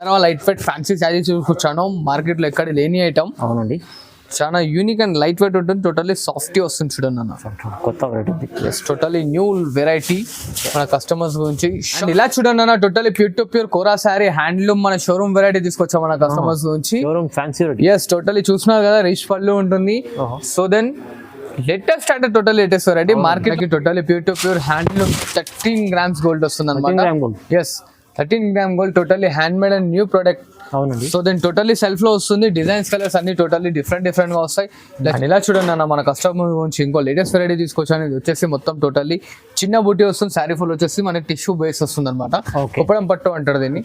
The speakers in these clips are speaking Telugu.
లైట్ వెయిట్ ఫ్యాన్సీ శారీ చూసుకొచ్చాను. మార్కెట్ లో ఎక్కడ లేని ఐటమ్. అవునండి, చాలా యూనిక్ అండ్ లైట్ వెయిట్ ఉంటుంది. టోటల్లీ సాఫ్టీ వస్తుంది చూడండి అన్న. కొత్త వెరైటీ. టోటల్లీ న్యూ వెరైటీ మన కస్టమర్స్ గురించి. And ఇలా చూడండి అన్న, totally pure to pure kora sari handloom మన షోరూమ్ వెరైటీ తీసుకొచ్చాం మన కస్టమర్స్ గురించి. Showroom fancy variety. Yes, totally చూస్తున్నారు కదా, రిచ్ పళ్ళు ఉంటుంది. సో దెన్ లేటెస్ట్ అంటే టోటల్ లేటెస్ట్ వెరైటీ మార్కెట్ కి. Totally pure to pure handloom 13 grams gold వస్తుంది అనమాట. Yes, 13 gram gold, totally handmade and new product. అవునండి. సో దెన్ టోటల్లీ సెల్ఫ్ లో వస్తుంది. డిజైన్స్ కలర్స్ అన్ని టోటల్లీ డిఫరెంట్ గా వస్తాయి. ఇలా చూడండి అన్న, మన కస్టమర్ గురించి ఇంకో లేటెస్ట్ వెరైటీ తీసుకొచ్చాను. ఇది వచ్చేసి మొత్తం టోటల్లీ చిన్న బూటీ వస్తుంది. శారీ ఫుల్ వచ్చేసి మనకి టిష్యూ బేస్ వస్తుంది అనమాట. కుప్పడం పట్టు అంటారు దీన్ని.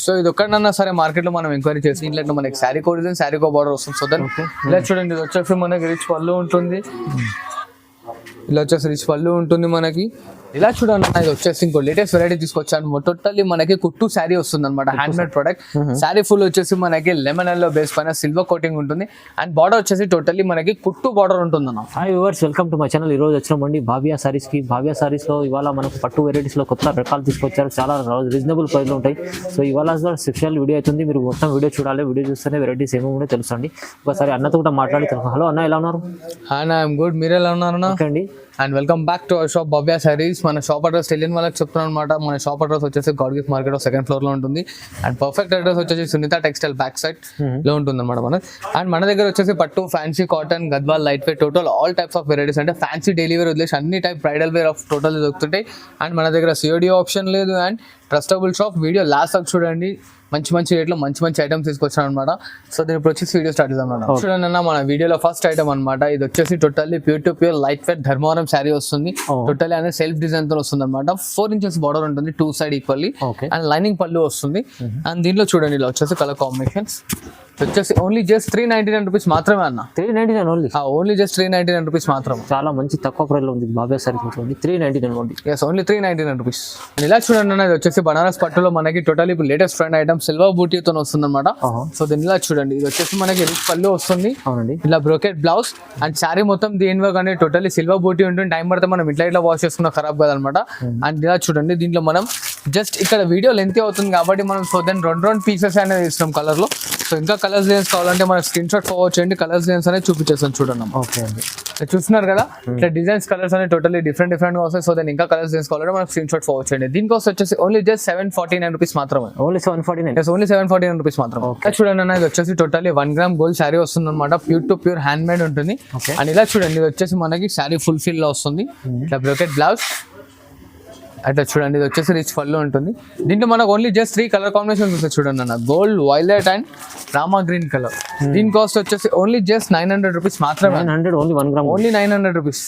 సో ఇది ఒక్కడన్నా సరే మార్కెట్ లో మనం ఎంక్వైరీ చేసి ఇంట్లో మనకి శారీ కో డిజైన్, శారీ కో బార్డర్ వస్తుంది. సో దెన్ ఇలా చూడండి, ఇది వచ్చేసి మనకి రిచ్ పళ్ళు ఉంటుంది. ఇలా వచ్చేసి రిచ్ పళ్ళు ఉంటుంది మనకి. ఇలా చూడండి, ఇది వచ్చేసి ఇంకో లేటెస్ట్ వెరైటీ తీసుకొచ్చాను. టోటల్లీ మనకి కుట్టు శారీ వస్తుంది అనమాట, hand made product. Sari full వచ్చేసి మనకి లెమన్ ఎల్లో బేస్ పైన సిల్వర్ కోటింగ్ ఉంటుంది. అండ్ బార్డర్ వచ్చేసి టోటల్లీ మనకి కుట్టు బార్డర్ ఉంటుంది అన్న. Hi viewers, welcome to my channel. ఈ రోజు వచ్చినామండి భావ్య సారీస్ కి. భావ్య సారీస్ లో ఇవాళ మనకు పట్టు వెరైటీస్ లో కొత్త రకాలు తీసుకొచ్చారు. చాలా రీజనబుల్ ప్రైస్ లో ఉంటాయి. సో ఇవాళ స్పెషల్ వీడియో అవుతుంది. మీరు మొత్తం వీడియో చూడాలి. వీడియో చూస్తేనే వెరైటీస్ ఏమేమి ఉంటే తెలుసండి. ఒకసారి అన్నతో కూడా మాట్లాడి తెలుసు. హలో అన్న, ఎలా ఉన్నారు? ఐఎమ్ గుడ్, మీరు ఎలా ఉన్నారు? ఓకే అండి. And welcome back to our shop Bhavya Sarees. మన షాప్ అడ్రస్ తెలియని వాళ్ళకి చెప్తున్నాను అనమాట. మన షాప్ అడ్రస్ వచ్చేసి God Gift Market 2nd floor లో ఉంటుంది. అండ్ పర్ఫెక్ట్ అడ్రస్ వచ్చేసి సునీత టెక్స్టైల్ బ్యాక్ సైడ్ లో ఉంటుంది అనమాట మన. అండ్ మన దగ్గర వచ్చేసి పట్టు, fancy, cotton, Gadwal, light weight, total all types of varieties. అంటే ఫ్యాన్సీ డైలీ వేర్ వదిలేసి అన్ని type bridal wear of total దొరుకుతుంటాయి. అండ్ మన దగ్గర సిఓడి ఆప్షన్ లేదు. And trustable shop. Video last వరకు చూడండి, మంచి రేట్లో మంచి ఐటమ్స్ తీసుకొచ్చాను అనమాట. సో దీని ఇప్పుడు వచ్చేసి వీడియో స్టార్ట్ చేద్దాం అన్నమాట. చూడండి అన్న, మన వీడియోలో ఫస్ట్ ఐటమ్ అనమాట. ఇది వచ్చేసి totally pure to pure light weight Dharmavaram sari వస్తుంది. టోటల్లీ అనేది సెల్ఫ్ డిజైన్ తో వస్తుంది అనమాట. 4 inches బార్డర్ ఉంటుంది, 2 side ఈక్వల్లీ. అండ్ లైనింగ్ పళ్ళు వస్తుంది. అండ్ దీనిలో చూడండి, ఇలా వచ్చేసి కలర్ కాంబినేషన్స్ వచ్చేసి ఓన్లీ జస్ట్ 399 రూపీస్ మాత్రమే అన్న. 399 ఓన్లీ? ఓన్లీ జస్ట్ 399 రూపీస్ మాత్రం. చాలా మంచి తక్కువ ప్రైస్ లో ఉంది Bhavya Sarees. 399 only. Yes, only 399 rupees. ఇలా చూడండి అన్న, ఇది వచ్చేసి బనారస్ పట్టులో మనకి totally latest trend item silver బూటీతో వస్తుంది అనమాట. సో దీని ఇలా చూడండి, ఇది వచ్చేసి మనకి రిచ్ పళ్ళు వస్తుంది. ఇలా బ్రోకెట్ బ్లౌజ్ అండ్ శారీ మొత్తం దీని వర్క్ అనేది టోటల్లీ సిల్వర్ బూటీ ఉంటుంది. టైం పడితే మనం ఇట్లా వాష్ చేసుకున్న ఖరాబ్ కాదనమాట. అండ్ ఇలా చూడండి, దీంట్లో మనం జస్ట్ ఇక్కడ వీడియో లెంత్ అవుతుంది కాబట్టి మనం సో దెన్ రెండు పీసెస్ అనేది ఇస్తున్నాం కలర్ లో. సో ఇంకా కలర్స్ డిజైన్స్ కావాలంటే మనం స్క్రీన్ షాట్ ఫార్వర్డ్ చేయండి, కలర్స్ డిజైన్స్ అనేది చూపించేస్తాను చూడండి. ఓకే అండి, చూస్తున్నారు కదా, ఇట్లా డిజైన్స్ కలర్స్ అనేది టోటల్లీ డిఫరెంట్ గా వస్తాయి. సో దెన్ ఇంకా కలర్స్ డిజైన్స్ కావాలంటే మనం స్క్రీన్ షాట్ ఫార్వర్డ్ చేయండి. దీనికోసం వచ్చేసి ఓన్లీ జస్ట్ 749 రూపీస్ మాత్రమే. ఓన్లీ 749? ఓన్లీ 749 రూపీస్ మాత్రం. చూడండి అన్న, ఇది వచ్చేసి టోటల్లీ 1 gram గోల్డ్ శారీ వస్తుంది అనమాట. Pure to pure hand made ఉంటుంది. అండ్ ఇలా చూడండి, ఇది వచ్చేసి మనకి శారీ ఫుల్ ఫిల్ లో వస్తుంది. ఇట్లా బ్రోకెట్ బ్లౌజ్ అట్లా చూడండి, ఇది వచ్చేసి రిచ్ పళ్ళు ఉంటుంది. దీంట్లో మనకు ఓన్లీ జస్ట్ 3 కలర్ కాంబినేషన్స్ వస్తాయి చూడండి అన్న. Gold, violet and Rama green colour. దీని కాస్ట్ వచ్చేసి ఓన్లీ జస్ట్ 900 రూపీస్ మాత్రమే. 900 ఓన్లీ 1 gram? Only 900 rupees.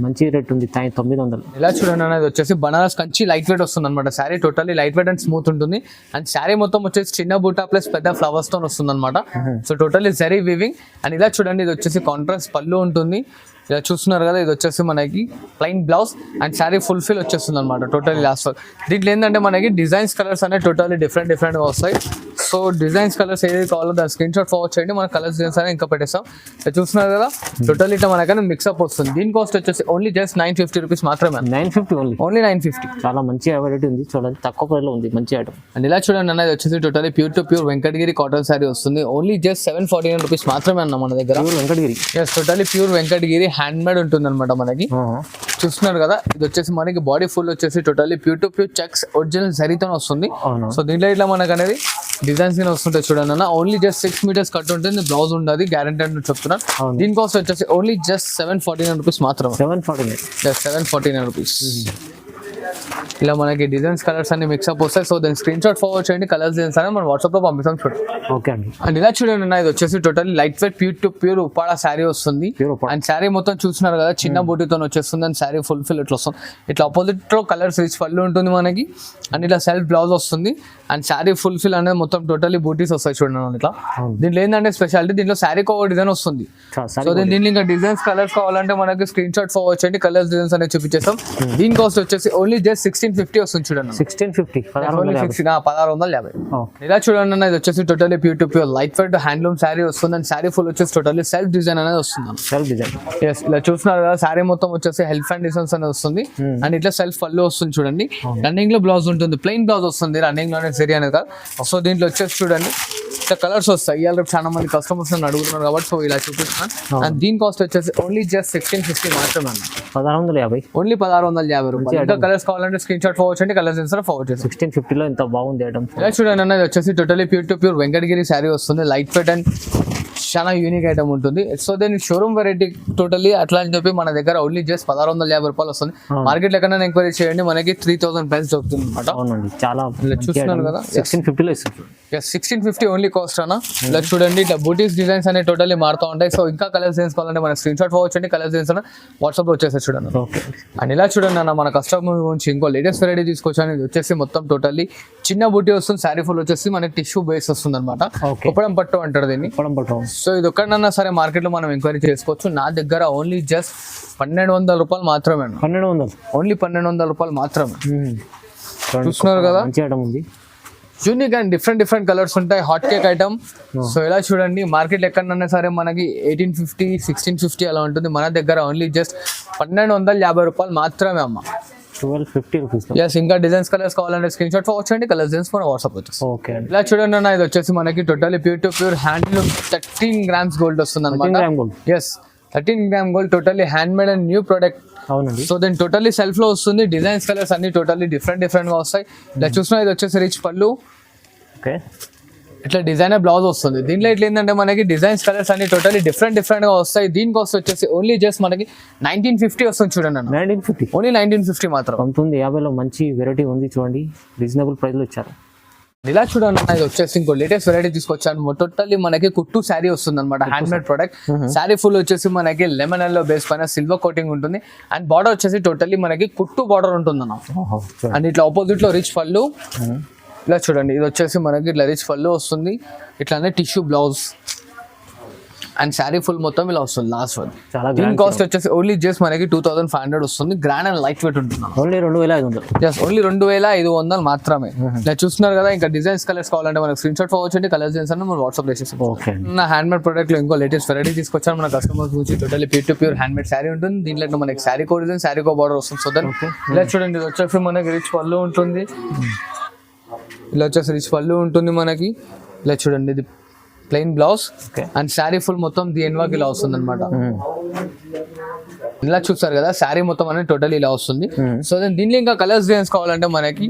మంచి రేట్ ఉంది, 900. ఇలా చూడండి అన్న, ఇది వచ్చేసి బనారస్ కంచి లైట్ వెయిట్ వస్తుంది అనమాట. Sari totally light weight and smooth ఉంటుంది. అండ్ శారీ మొత్తం వచ్చేసి చిన్న బూటా ప్లస్ పెద్ద ఫ్లవర్స్ తో వస్తుంది అనమాట. So totally zari weaving. And ఇలా చూడండి, ఇది వచ్చేసి కాంట్రాస్ట్ పళ్ళు ఉంటుంది. ఇలా చూస్తున్నారు కదా, ఇది వచ్చేసి మనకి plain blouse and sari full fill వచ్చేస్తుంది అనమాట టోటల్లీ లాస్ట్ వరకు. దీంట్లో ఏంటంటే మనకి డిజైన్స్ కలర్స్ అనేవి టోటల్లీ డిఫరెంట్ గా వస్తాయి. సో డిజైన్స్ కలర్స్ ఏది కావాలో దాని స్క్రీన్ షాట్ ఫార్వర్డ్ చేయండి, మన కలర్స్ డిజైన్స్ అనేది ఇంకా పెట్టేస్తాం. చూస్తున్నారు కదా, టోటల్లీ ఇట్లా మనకైనా మిక్స్అప్ వస్తుంది. దీని కాస్ట్ వచ్చేసి ఓన్లీ జస్ట్ 950 రూపీస్ మాత్రమే. 950 ఓన్లీ? ఓన్లీ 950. చాలా మంచి వెరైటీ ఉంది చూడండి, తక్కువ ప్రైస్ లో ఉంది, మంచి ఐటమ్. అండ్ ఇలా చూడండి అన్న, ఇది వచ్చేసి totally pure to pure Venkatagiri cotton sari వస్తుంది. ఓన్లీ జస్ట్ 749 రూపీస్ మాత్రమే అన్న మన దగ్గర. Venkatagiri? Yes, totally pure Venkatagiri handmade ఉంటుంది అనమాట మనకి. చూస్తున్నారు కదా, ఇది వచ్చేసి మనకి బాడీ ఫుల్ వచ్చేసి totally pure to pure checks original జరీతో వస్తుంది. సో దీంట్లో ఇట్లా మనకు అనేది డిజైన్స్ వస్తుంటాయి చూడండి అన్న. ఓన్లీ జస్ట్ 6 meters కట్ ఉంటుంది, బ్లౌజ్ ఉండదు, గ్యారెంటీ అని చెప్తున్నాను. దీని కాస్ట్ వచ్చేసి ఓన్లీ జస్ట్ 749 రూపీస్ మాత్రమే. 749 రూపీస్. ఇలా మనకి డిజైన్స్ కలర్స్ అన్ని మిక్స్అప్ వస్తాయి. సో దాని స్క్రీన్ షాట్ ఫార్వర్డ్ చేయండి, కలర్స్ డిజైన్స్ అని మనం వాట్సాప్ లో పంపిస్తాం చూడండి. ఓకే అండి. అండ్ ఇలా చూడండి, ఇది వచ్చేసి totally light weight pure to pure Uppada sari వస్తుంది. అండ్ శారీ మొత్తం చూస్తున్నారు కదా, చిన్న బూటీతో వచ్చేస్తుంది. అండ్ శారీ ఫుల్ ఫిల్ ఇట్లా వస్తుంది. ఇట్లా ఆపోజిట్ లో కలర్స్ రిచ్ పళ్ళు ఉంటుంది మనకి. అండ్ ఇట్లా సెల్ఫ్ బ్లౌజ్ వస్తుంది. అండ్ శారీ ఫుల్ ఫిల్ అనేది మొత్తం టోటల్లీ బూటీస్ వస్తాయి చూడండి ఇట్లా. దీంట్లో ఏంటంటే స్పెషాలిటీ, దీంట్లో శారీ ఒక డిజైన్ వస్తుంది. సో దీంట్లో ఇంకా డిజైన్స్ కలర్స్ కావాలంటే మనకి స్క్రీన్ షాట్ ఫార్వర్డ్ చేయండి, కలర్స్ డిజైన్స్ అనేది చూపించేస్తాం. దీని కాస్ట్ వచ్చేసి ఓన్లీ జస్ట్ 1650 వస్తుంది చూడండి. 1650? 1650. ఇలా చూడండి అన్న, ఇది వచ్చేసి totally pure to pure light weight handloom sari వస్తుంది. అండ్ శారీ ఫుల్ వచ్చేసి టోటల్లీ సెల్ఫ్ డిజైన్ అనేది వస్తుంది. Self design? ఎస్, ఇలా చూస్తున్నారు కదా, శారీ మొత్తం వచ్చేసి హెల్ప్ అండ్ డిజైన్స్ అనేది వస్తుంది. అండ్ ఇట్లా సెల్ఫ్ పళ్ళు వస్తుంది చూడండి. రన్నింగ్ లో బ్లౌజ్ ఉంటుంది, ప్లెయిన్ బ్లౌజ్ వస్తుంది. రన్నింగ్ లోనే జరీ అనేది కాదు. సో దీంట్లో వచ్చేసి చూడండి ఇట్లా కలర్స్ వస్తాయి. ఇవాళ రేపు చాలా మంది కస్టమర్స్ అడుగుతున్నారు కాబట్టి సో ఇలా చూపిస్తున్నాను. అండ్ దీని కాస్ట్ వచ్చేసి ఓన్లీ జస్ట్ 1650 మాత్రమే అన్న. 1650. ఓన్లీ 1650 రూపాయలు. ఇంకా కలర్స్ కావాలంటే స్క్రీన్ షాట్ ఫార్వర్డ్ చేయండి, కలర్స్ ఫార్వర్డ్ చేయండి. 1650లో ఇంత బాగుంది ఐటమ్. ఇలా చూడండి అన్న, ఇది వచ్చేసి totally pure to pure Venkatagiri sari వస్తుంది. లైట్ వెయిట్ అండ్ చాలా యూనిక్ ఐటమ్ ఉంటుంది. సో దీని షోరూమ్ వెరైటీ టోటల్లీ అట్లా అని చెప్పి మన దగ్గర ఓన్లీ జస్ట్ 1650 రూపాయలు వస్తుంది. మార్కెట్ లో ఎక్కడైనా ఎంక్వైరీ చేయండి, మనకి 3000 ప్రైస్ దొరుకుతుంది అనమాట. అవునండి, చాలా చూస్తున్నాను కదా 1650లో ఇస్తుంది. 1650 ఓన్లీ కాస్ట్ అన్న. ఇలా చూడండి ఇట్లా బూటీస్ డిజైన్స్ అనేవి టోటల్లీ మారుతూ ఉంటాయి. సో ఇంకా కలర్స్ డిజైన్స్ కావాలంటే మన స్క్రీన్ షాట్ ఫార్వర్డ్ చేయండి, కలర్స్ డిజైన్స్ వాట్సాప్ లో వచ్చేసి చూడండి. ఓకే. అండ్ ఇలా చూడండి అన్న, మన కస్టమర్ గురించి ఇంకో లేటెస్ట్ వెరైటీ తీసుకొచ్చాను. ఇది వచ్చేసి మొత్తం టోటల్లీ చిన్న బూటీ వస్తుంది. శారీ ఫుల్ వచ్చేసి మనకి టిష్యూ బేస్ వస్తుంది అనమాట. కుప్పడం పట్టు అంటారు దీన్ని. సో ఇది ఒక్కడన్నా సరే మార్కెట్ లో మనం ఎంక్వైరీ చేసుకోవచ్చు. నా దగ్గర ఓన్లీ జస్ట్ 1200 రూపాయలు మాత్రమే. 1200 ఓన్లీ 1200 రూపాయలు మాత్రమే. చూస్తున్నారు కదా, మంచి ఐటమ్ ఉంది. యూనిక్ అండ్ డిఫరెంట్ కలర్స్ ఉంటాయి. Hot cake item. సో ఇలా చూడండి, మార్కెట్ ఎక్కడన్నా సరే మనకి 1850 1650 అలా ఉంటుంది. మన దగ్గర ఓన్లీ జస్ట్ 1250 రూపాయలు మాత్రమే అమ్మ. 1250 రూపీస్. ఎస్, ఇంకా డిజైన్స్ కలర్స్ కావాలంటే స్క్రీన్ షాట్ ఫార్వర్డ్ చేయండి, కలర్స్ డిజైన్స్ మన వాట్సాప్ వచ్చేసి. ఓకే. ఇలా చూడండి అన్న, ఇది వచ్చేసి మనకి totally pure to pure handloom 13 grams gold వస్తుంది అనమాట. Yes, 13 gram gold totally handmade and new product. అవునండి. సో దెన్ టోటల్లీ సెల్ఫ్ లో వస్తుంది. డిజైన్స్ కలర్స్ అన్ని టోటల్లీ డిఫరెంట్ గా వస్తాయి. ఇలా చూసినా ఇది వచ్చేసి రిచ్ పళ్ళు. ఓకే. ఇట్లా డిజైనర్ బ్లౌజ్ వస్తుంది. దీంట్లో ఇట్లా ఏంటంటే మనకి డిజైన్స్ కలర్స్ అన్ని టోటల్లీ డిఫరెంట్ గా వస్తాయి. దీని కాస్ట్ వచ్చేసి ఓన్లీ జస్ట్ మనకి 1950 వస్తుంది. చూడండి అన్న, 1950 ఓన్లీ 1950 మాత్రం. 1950లో మంచి వెరైటీ ఉంది చూడండి, రీజనబుల్ ప్రైస్ లో ఇచ్చారు. ఇలా చూడండి అన్న, ఇది వచ్చేసి ఇంకో లేటెస్ట్ వెరైటీ తీసుకొచ్చాను. టోటల్లీ మనకి కుట్టు శారీ వస్తుంది అనమాట, hand made product. Sari full వచ్చేసి మనకి లెమన్ ఎల్లో బేస్ పైన సిల్వర్ కోటింగ్ ఉంటుంది. అండ్ బార్డర్ వచ్చేసి టోటల్లీ మనకి కుట్టు బార్డర్ ఉంటుంది అన్న. అండ్ ఇట్లా ఆపోజిట్ లో రిచ్ పళ్ళు. ఇలా చూడండి, ఇది వచ్చేసి మనకి ఇట్లా రిచ్ పళ్ళు వస్తుంది. ఇట్లానే tissue blouse and sari full మొత్తం ఇలా వస్తుంది. లాస్ట్ వన్ దీని కాస్ట్ వచ్చేసి ఓన్లీ జస్ట్ మనకి 2500 వస్తుంది. గ్రాండ్ అండ్ లైట్ వెయిట్ ఉంటుంది. ఓన్లీ 2500. జస్ట్ ఓన్లీ 2500 మాత్రమే. ఇలా చూస్తున్నారు కదా, ఇంకా డిజైన్స్ కలర్స్ కావాలంటే మనకి స్క్రీన్ షాట్ ఫార్వర్డ్ చేయండి, కలర్స్ డిజైన్స్ అన్న మనం వాట్సాప్ చేసేసి. ఓకే. నా హ్యాండ్ మేడ్ ప్రొడక్ట్ లో ఇంకో లేటెస్ట్ వెరైటీ తీసుకొచ్చాను మన కస్టమర్స్ గురించి. Totally pure to pure hand made sari ఉంటుంది. దీంట్లో మనకి శారీ కో డిజైన్, శారీ కో బార్డర్ వస్తుంది. సో దెన్ ఇలా చూడండి, ఇది వచ్చేసి మనకి రిచ్ పళ్ళు ఉంటుంది. ఇలా వచ్చేసి రిచ్ పళ్ళు ఉంటుంది మనకి. ఇలా చూడండి, ఇది plain blouse and sari full మొత్తం దీని వరకు ఇలా వస్తుంది అనమాట. ఇలా చూస్తారు కదా, శారీ మొత్తం అనేది టోటల్ ఇలా వస్తుంది. సో దీంట్లో ఇంకా కలర్స్ డిజైన్స్ కావాలంటే మనకి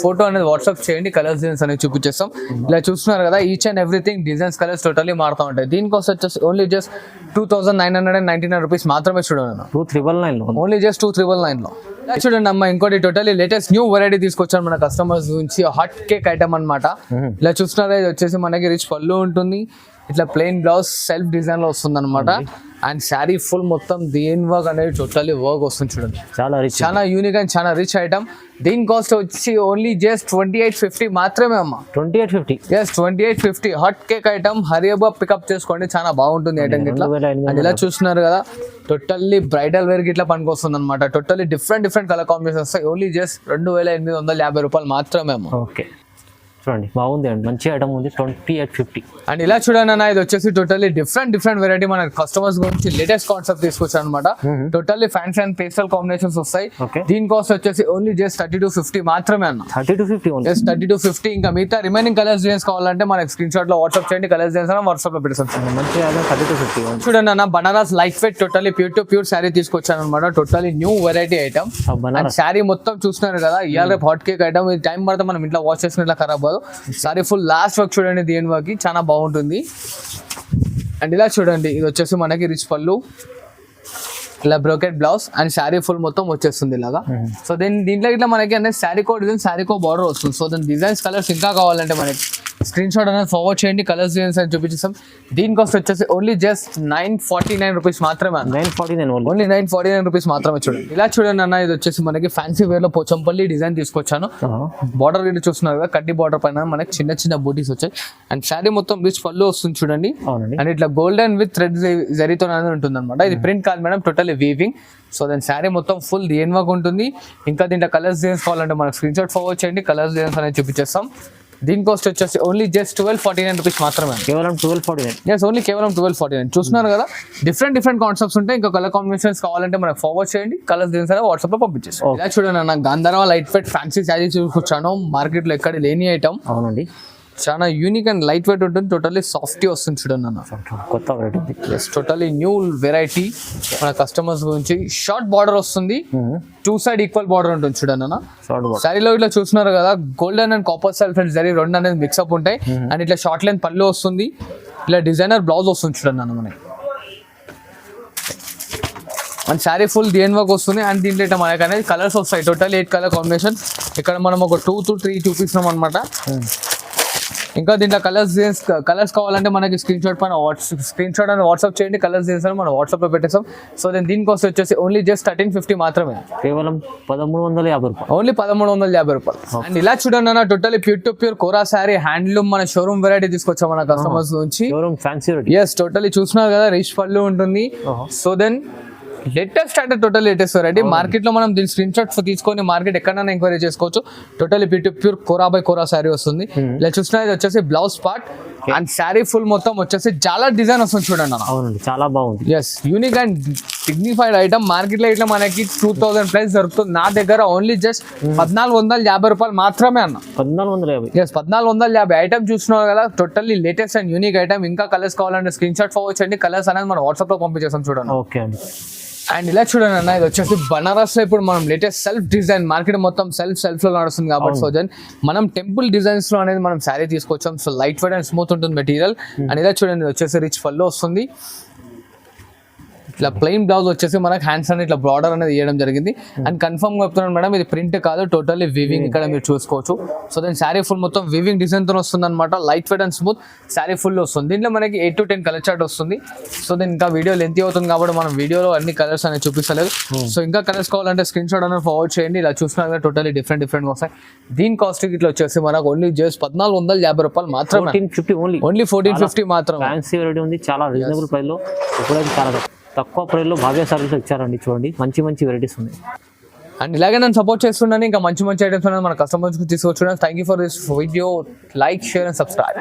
ఫోటో అనేది వాట్సాప్ చేయండి, కలర్స్ డిజైన్స్ అనేది చూపించేస్తాం. ఇలా చూస్తున్నారు కదా, each and everything designs colours totally మారుతూ ఉంటాయి. దీనికోసం వచ్చేసి ఓన్లీ జస్ట్ 2999 రూపీస్ మాత్రమే. చూడండి 2999 ఓన్లీ జస్ట్ 2999 లో. ఇలా చూడండి అమ్మ, ఇంకోటి టోటల్లీ లేటెస్ట్ న్యూ వెరైటీ తీసుకొచ్చాను మన కస్టమర్స్ గురించి. హాట్ కేక్ ఐటమ్ అనమాట. ఇలా చూస్తున్నారా, ఇది వచ్చేసి మనకి రిచ్ పళ్ళు ఉంటుంది. ఇట్లా ప్లెయిన్ బ్లౌజ్ సెల్ఫ్ డిజైన్ లో వస్తుంది అనమాట. అండ్ శారీ ఫుల్ మొత్తం దేని వర్క్ అనేది టోటల్లీ వర్క్ వస్తుంది. చూడండి, చాలా యూనిక్ అండ్ చాలా రిచ్ ఐటమ్. దీని కాస్ట్ వచ్చి ఓన్లీ జస్ట్ 2850 మాత్రమే అమ్మ. 2850. ఎస్, 2850. Hot cake item. హరియబా పికప్ చేసుకోండి, చాలా బాగుంటుంది ఐటమ్ గిట్లా. అండ్ ఇలా చూస్తున్నారు కదా, టోటల్లీ బ్రైడల్ వేర్ గిట్లా పనికొస్తుంది అనమాట. టోటల్లీ డిఫరెంట్ కలర్ కాంబినేషన్ వస్తాయి. ఓన్లీ జస్ట్ 2850 రూపాయలు మాత్రమే అమ్మ. ఓకే, చూడండి బాగుంది అండి, మంచి ఐటమ్ ఉంది. 2850. అండ్ ఇలా చూడండి అన్న, ఇది వచ్చేసి టోటల్లీ డిఫరెంట్ వెరైటీ మన కస్టమర్స్ గురించి లేటెస్ట్ కాన్సెప్ట్ తీసుకొచ్చాను అనమాట. Totally fancy and pastel combinations వస్తాయి. దీని కాస్ట్ వచ్చేసి ఓన్లీ జస్ట్ 3250 మాత్రమే అన్న. 3250. 3250. ఇంకా మిగతా రిమైనింగ్ కలర్స్ డిజైన్స్ కావాలంటే మనకి స్క్రీన్ షాట్ లో వాట్సాప్ చేయండి, కలర్స్ డిజైన్స్ వాట్సాప్ లో పెడతాం. మంచి 3250. చూడండి అన్న, Banaras light weight totally pure to pure sari తీసుకొచ్చాను అనమాట. Totally new variety item. Sari మొత్తం చూస్తున్నారు కదా, ఇవాళ రేపు హాట్ కేక్ ఐటమ్. ఇది టైం పడితే మనం ఇంట్లో వాష్ చేసుకుని ఇట్లా ఖరాబ్. సారీ ఫుల్ లాస్ట్ వర్క్ చూడండి, దీని వర్క్ చాలా బాగుంటుంది. అండ్ ఇలా చూడండి, ఇది వచ్చేసి మనకి రిచ్ పళ్ళు, ఇలా brocade blouse and sari full మొత్తం వచ్చేస్తుంది ఇలాగా. సో దీంట్లో ఇట్లా మనకి అంటే శారీ కో డిజైన్, శారీ కో బార్డర్ వస్తుంది. సో దీని డిజైన్స్ కలర్స్ ఇంకా కావాలంటే మనకి స్క్రీన్ షాట్ అనేది ఫార్వర్డ్ చేయండి, కలర్స్ డిజైన్స్ అని చూపించేస్తాం. దీని కాస్ట్ వచ్చేసి ఓన్లీ జస్ట్ 949 రూపీస్ మాత్రమే. 949 ఓన్లీ 949 రూపీస్ మాత్రమే. చూడండి, ఇలా చూడండి అన్న, ఇది వచ్చేసి మనకి ఫ్యాన్సీ వేర్ లో పోచంపల్లి డిజైన్ తీసుకొచ్చాను. బార్డర్ వీడియో చూస్తున్నారు కదా, కడ్డీ బార్డర్ పైన మనకి చిన్న బూటీస్ వచ్చాయి. అండ్ శారీ మొత్తం రిచ్ పళ్ళు వస్తుంది చూడండి. అండ్ ఇట్లా గోల్డెన్ విత్ థ్రెడ్ జరీతో ఉంటుంది అనమాట. ఇది ప్రింట్ కాదు మేడం, టోటల్లీ వీవింగ్. సో దాని శారీ మొత్తం ఫుల్ దేని వర్క్ ఉంటుంది. ఇంకా దీంట్లో కలర్స్ డిజైన్స్ కావాలంటే మనకి స్క్రీన్ షాట్ ఫార్వర్డ్ చేయండి, కలర్స్ డిజైన్స్ అనేది చూపించేస్తాం. దీని కాస్ట్ వచ్చేసి ఓన్లీ జస్ట్ 1249 రూపీస్ మాత్రమే. కేవలం 1249. ఎస్, ఓన్లీ కేవలం 1249. చూస్తున్నారు కదా, డిఫరెంట్ కాన్సెప్ట్స్ ఉంటాయి. ఇంకా కలర్ కాంబినేషన్స్ కావాలంటే మనకు ఫార్వర్డ్ చేయండి, కలర్స్ దీని సరే వాట్సాప్ లో పంపించేసి. ఇలా చూడండి అన్న, Gandharva light weight fancy sari చూసుకొచ్చాను. మార్కెట్ లో ఎక్కడ లేని ఐటమ్. అవునండి, చాలా యూనిక్ అండ్ లైట్ వెయిట్ ఉంటుంది. టోటల్లీ సాఫ్టీ వస్తుంది చూడండి అన్న. కొత్త వెరైటీ ఉంది. ఎస్, టోటల్లీ న్యూ వెరైటీ మన కస్టమర్స్ గురించి. షార్ట్ బార్డర్ వస్తుంది, 2 సైడ్ ఈక్వల్ బార్డర్ ఉంటుంది చూడండి అన్న. శారీలో ఇట్లా చూస్తున్నారు కదా, golden and copper self and zari రెండు అనేది మిక్స్అప్ ఉంటాయి. అండ్ ఇట్లా షార్ట్ లెంత్ పళ్ళు వస్తుంది, ఇట్లా డిజైనర్ బ్లౌజ్ వస్తుంది చూడండి అన్న మనకి. And sari full design work వస్తుంది. అండ్ దీంట్లో ఇట్లా మనకి అనేది కలర్స్ వస్తాయి. Total 8 colour combination. ఇక్కడ మనం ఒక 2 to 3 చూపిస్తున్నాం అనమాట. ఇంకా దీంట్లో కలర్స్ కావాలంటే మనకి స్క్రీన్ షాట్ అని వాట్సాప్ చేయండి. కలర్స్ చేస్తాను మనం వాట్సాప్ లో పెట్టేస్తాం. సో దీని కాస్ట్ వచ్చేసి ఓన్లీ జస్ట్ 1350 మాత్రమే. కేవలం 1350 రూపాయలు. ఓన్లీ 1350 రూపాయలు. అండ్ ఇలా చూడండి అన్న, totally pure to pure kora sari handloom మన షోరూమ్ వెరైటీ తీసుకొచ్చాం మన కస్టమర్స్ నుంచి. ఫ్యాన్సీ. ఎస్, టోటల్లీ చూస్తున్నారు కదా, రిచ్ పళ్ళు ఉంటుంది. సో లేటెస్ట్ అంటే టోటల్ లేటెస్ట్ వెరైటీ. మార్కెట్ లో మనం దీని స్క్రీన్ షాట్ తీసుకొని మార్కెట్ ఎక్కడైనా ఎంక్వైరీ చేసుకోవచ్చు. టోటల్ ప్యూర్ కోరా బై కోరా శారీ వస్తుంది. ఇలా చూసినా ఇది వచ్చేసి blouse part and sari full మొత్తం వచ్చేసి చాలా డిజైన్ వస్తుంది చూడండి అన్న. అవునండి, చాలా బాగుంది. Yes, unique and signified item. Market లో ఇట్లా మనకి 2000 ప్రైస్ దొరుకుతుంది. నా దగ్గర ఓన్లీ జస్ట్ 1450 రూపాయలు మాత్రమే అన్న. 1450. ఎస్, 1450 ఐటమ్ చూస్తున్నావు కదా, totally latest and unique item. ఇంకా కలర్స్ కావాలంటే స్క్రీన్ షాట్ ఫార్వర్డ్ చేయండి, కలర్స్ అనేది మనం వాట్సాప్ లో పంపించేస్తాం చూడండి. ఓకే అండి. అండ్ ఇలా చూడండి అన్న, ఇది వచ్చేసి బనారస్ లో ఇప్పుడు మనం లేటెస్ట్ సెల్ఫ్ డిజైన్. మార్కెట్ మొత్తం సెల్ఫ్ లో నడుస్తుంది కాబట్టి సో మనం టెంపుల్ డిజైన్స్ లో అనేది మనం శారీ తీసుకొచ్చాం. So light weight and smooth ఉంటుంది మెటీరియల్. అండ్ ఇలా చూడండి, ఇది వచ్చేసి రిచ్ పళ్ళు వస్తుంది. ఇట్లా ప్లెయిన్ బ్లౌజ్ వచ్చేసి మనకి హ్యాండ్స్ అనేది ఇట్లా బార్డర్ అనేది ఇవ్వడం జరిగింది. అండ్ కన్ఫర్మ్ గా చెప్తున్నాను మేడం, ఇది ప్రింట్ కాదు, టోటల్లీ వీవింగ్ ఇక్కడ మీరు చూసుకోవచ్చు. సో శారీ ఫుల్ మొత్తం వీవింగ్ డిజైన్ తో వస్తుంది అనమాట. Light weight and smooth sari full వస్తుంది. దీంట్లో మనకి 8 to 10 కలర్ చార్ట్ వస్తుంది. సో ఇంకా వీడియో లెంత్ అవుతుంది కాబట్టి మనం వీడియోలో అన్ని కలర్స్ అనేది చూపిస్తలేదు. సో ఇంకా కలర్స్ కావాలంటే స్క్రీన్ షాట్ అనేది ఫార్వర్డ్ చేయండి. ఇలా చూసినా టోటల్లీ డిఫరెంట్ వస్తాయి. దీని కాస్ట్ ఇట్లా వచ్చేసి మనకు ఓన్లీ జస్ట్ 1450 రూపాయలు మాత్రమే. 1450 ఓన్లీ 1450 మాత్రమే. ఫ్యాన్సీ వెరైటీ ఉంది, చాలా రీజనబుల్ ప్రైస్ లో. ఇప్పుడైతే చాలా తక్కువ ప్రైస్లో భావ్య సారీస్ ఇచ్చారండి. చూడండి, మంచి వెరైటీస్ ఉన్నాయి. అండ్ ఇలాగే నేను సపోర్ట్ చేస్తున్నాను. ఇంకా మంచి ఐటమ్స్ అనేది మన కస్టమర్స్ తీసుకొచ్చున్నాను. Thank you for this video. Like, share and subscribe.